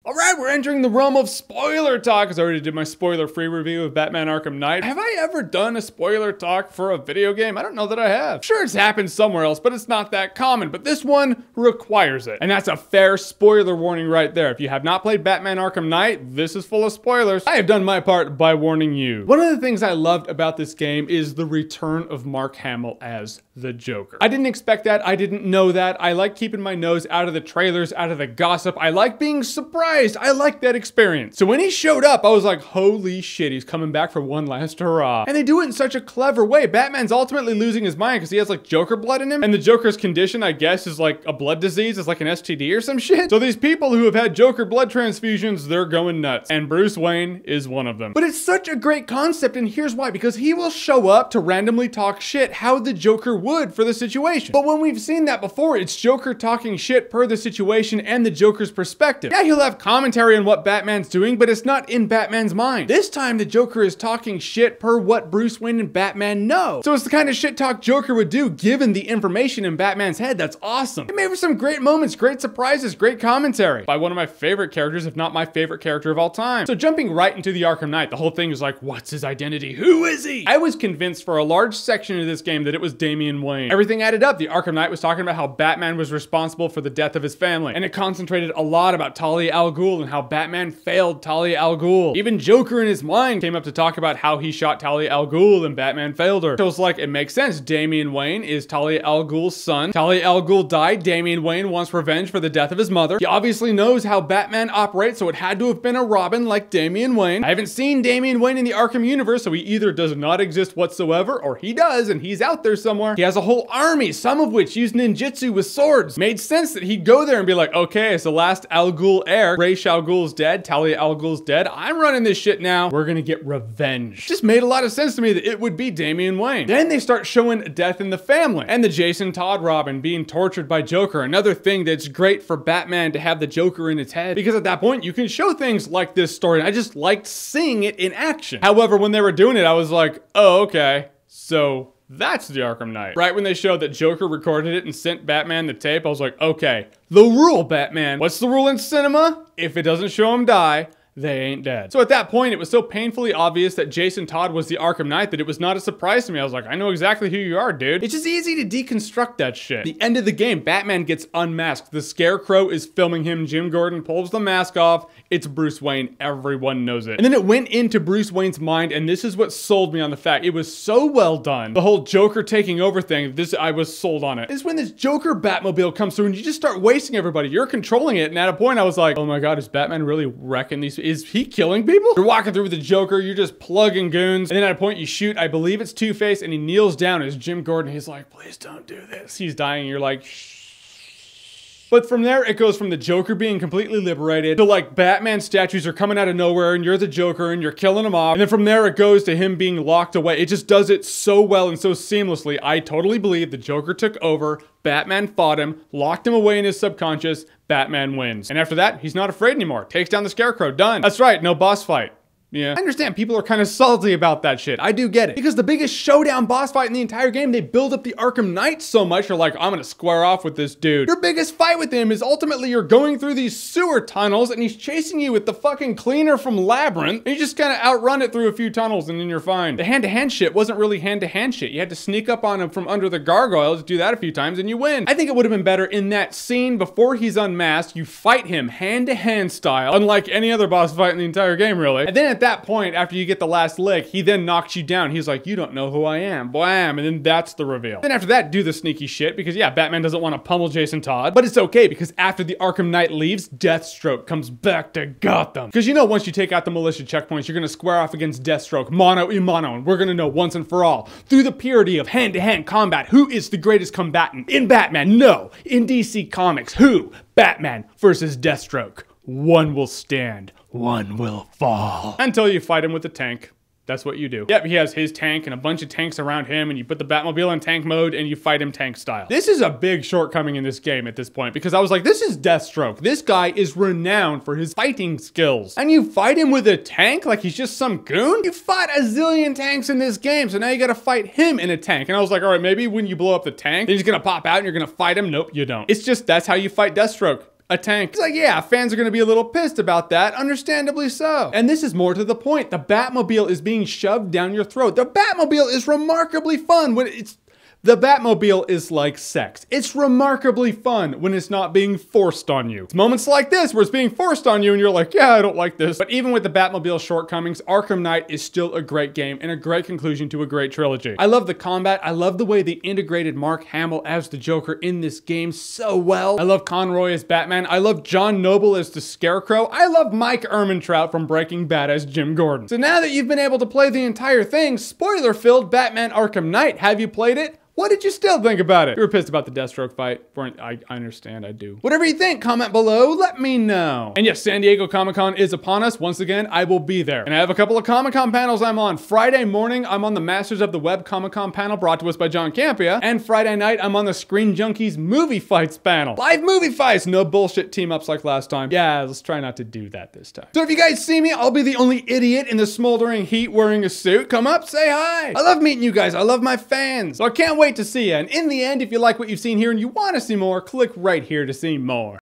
All right, we're entering the realm of spoiler talk, because I already did my spoiler-free review of Batman Arkham Knight. Have I ever done a spoiler talk for a video game? I don't know that I have. Sure, it's happened somewhere else, but it's not that common. But this one requires it. And that's a fair spoiler warning right there. If you have not played Batman Arkham Knight, this is full of spoilers. I have done my part by warning you. One of the things I loved about this game is the return of Mark Hamill as the Joker. I didn't expect that. I didn't know that. I like keeping my nose out of the trailers, out of the gossip. I like being surprised. I like that experience. So when he showed up, I was like, holy shit, he's coming back for one last hurrah. And they do it in such a clever way. Batman's ultimately losing his mind because he has like Joker blood in him. And the Joker's condition, I guess, is like a blood disease. It's like an STD or some shit. So these people who have had Joker blood transfusions, they're going nuts. And Bruce Wayne is one of them. But it's such a great concept, and here's why. Because he will show up to randomly talk shit how the Joker would for the situation. But when we've seen that before, it's Joker talking shit per the situation and the Joker's perspective. Yeah, he'll have commentary on what Batman's doing, but it's not in Batman's mind. This time, the Joker is talking shit per what Bruce Wayne and Batman know. So it's the kind of shit talk Joker would do given the information in Batman's head. That's awesome. It made for some great moments, great surprises, great commentary by one of my favorite characters, if not my favorite character of all time. So jumping right into the Arkham Knight, the whole thing is like, what's his identity? Who is he? I was convinced for a large section of this game that it was Damian Wayne. Everything added up. The Arkham Knight was talking about how Batman was responsible for the death of his family, and it concentrated a lot about Talia al Ghul and how Batman failed Talia al Ghul. Even Joker in his mind came up to talk about how he shot Talia al Ghul and Batman failed her. So it's like, it makes sense. Damian Wayne is Talia al Ghul's son. Talia al Ghul died. Damian Wayne wants revenge for the death of his mother. He obviously knows how Batman operates, so it had to have been a Robin like Damian Wayne. I haven't seen Damian Wayne in the Arkham universe, so he either does not exist whatsoever, or he does, and he's out there somewhere. He has a whole army, some of which use ninjutsu with swords. Made sense that he'd go there and be like, okay, it's the last Al Ghul heir. Ra's al Ghul's dead. Talia al Ghul's dead. I'm running this shit now. We're gonna get revenge. Just made a lot of sense to me that it would be Damian Wayne. Then they start showing death in the family and the Jason Todd Robin being tortured by Joker. Another thing that's great for Batman to have the Joker in his head, because at that point you can show things like this story. I just liked seeing it in action. However, when they were doing it, I was like, oh, okay. So that's the Arkham Knight. Right when they showed that Joker recorded it and sent Batman the tape, I was like, okay, the rule, Batman. What's the rule in cinema? If it doesn't show him die, they ain't dead. So at that point, it was so painfully obvious that Jason Todd was the Arkham Knight that it was not a surprise to me. I was like, I know exactly who you are, dude. It's just easy to deconstruct that shit. The end of the game, Batman gets unmasked. The Scarecrow is filming him. Jim Gordon pulls the mask off. It's Bruce Wayne. Everyone knows it. And then it went into Bruce Wayne's mind, and this is what sold me on the fact. It was so well done. The whole Joker taking over thing, I was sold on it. It's when this Joker Batmobile comes through and you just start wasting everybody. You're controlling it, and at a point I was like, oh my god, is Batman really wrecking these? Is he killing people? You're walking through with the Joker, you're just plugging goons, and then at a point you shoot, I believe it's Two-Face, and he kneels down as Jim Gordon. He's like, please don't do this. He's dying, and you're like, shh. But from there, it goes from the Joker being completely liberated to like Batman statues are coming out of nowhere and you're the Joker and you're killing them off. And then from there, it goes to him being locked away. It just does it so well and so seamlessly. I totally believe the Joker took over, Batman fought him, locked him away in his subconscious, Batman wins. And after that, he's not afraid anymore. Takes down the Scarecrow, done. That's right, no boss fight. Yeah. I understand people are kind of salty about that shit. I do get it. Because the biggest showdown boss fight in the entire game, they build up the Arkham Knight so much, you're like, I'm gonna square off with this dude. Your biggest fight with him is ultimately you're going through these sewer tunnels and he's chasing you with the fucking cleaner from Labyrinth. And you just kind of outrun it through a few tunnels and then you're fine. The hand-to-hand shit wasn't really hand-to-hand shit. You had to sneak up on him from under the gargoyles, do that a few times and you win. I think it would have been better in that scene before he's unmasked, you fight him hand-to-hand style, unlike any other boss fight in the entire game, really. And then at that point, after you get the last lick, he then knocks you down. He's like, you don't know who I am. Blam. And then that's the reveal. Then after that, do the sneaky shit because yeah, Batman doesn't want to pummel Jason Todd, but it's okay because after the Arkham Knight leaves, Deathstroke comes back to Gotham. Because you know, once you take out the militia checkpoints, you're going to square off against Deathstroke, mano a mano, and we're going to know once and for all, through the purity of hand-to-hand combat, who is the greatest combatant? In Batman, no. In DC Comics, who? Batman versus Deathstroke. One will stand, one will fall. Until you fight him with a tank. That's what you do. Yep, he has his tank and a bunch of tanks around him, and you put the Batmobile in tank mode and you fight him tank style. This is a big shortcoming in this game at this point because I was like, this is Deathstroke. This guy is renowned for his fighting skills. And you fight him with a tank like he's just some goon? You fought a zillion tanks in this game, so now you gotta fight him in a tank. And I was like, all right, maybe when you blow up the tank, then he's gonna pop out and you're gonna fight him. Nope, you don't. It's just, that's how you fight Deathstroke. a tank. It's like, yeah, fans are gonna be a little pissed about that, understandably so. And this is more to the point. The Batmobile is being shoved down your throat. The Batmobile is remarkably fun when the Batmobile is like sex. It's remarkably fun when it's not being forced on you. It's moments like this where it's being forced on you and you're like, yeah, I don't like this. But even with the Batmobile shortcomings, Arkham Knight is still a great game and a great conclusion to a great trilogy. I love the combat. I love the way they integrated Mark Hamill as the Joker in this game so well. I love Conroy as Batman. I love John Noble as the Scarecrow. I love Mike Ehrmantraut from Breaking Bad as Jim Gordon. So now that you've been able to play the entire thing, spoiler-filled Batman Arkham Knight, have you played it? What did you still think about it? You were pissed about the Deathstroke fight. I understand, I do. Whatever you think, comment below, let me know. And yes, San Diego Comic-Con is upon us. Once again, I will be there. And I have a couple of Comic-Con panels I'm on. Friday morning, I'm on the Masters of the Web Comic-Con panel brought to us by John Campea. And Friday night, I'm on the Screen Junkies Movie Fights panel. Live movie fights, no bullshit team-ups like last time. Yeah, let's try not to do that this time. So if you guys see me, I'll be the only idiot in the smoldering heat wearing a suit. Come up, say hi. I love meeting you guys. I love my fans. So I can't wait to see you. And in the end, if you like what you've seen here and you want to see more, click right here to see more.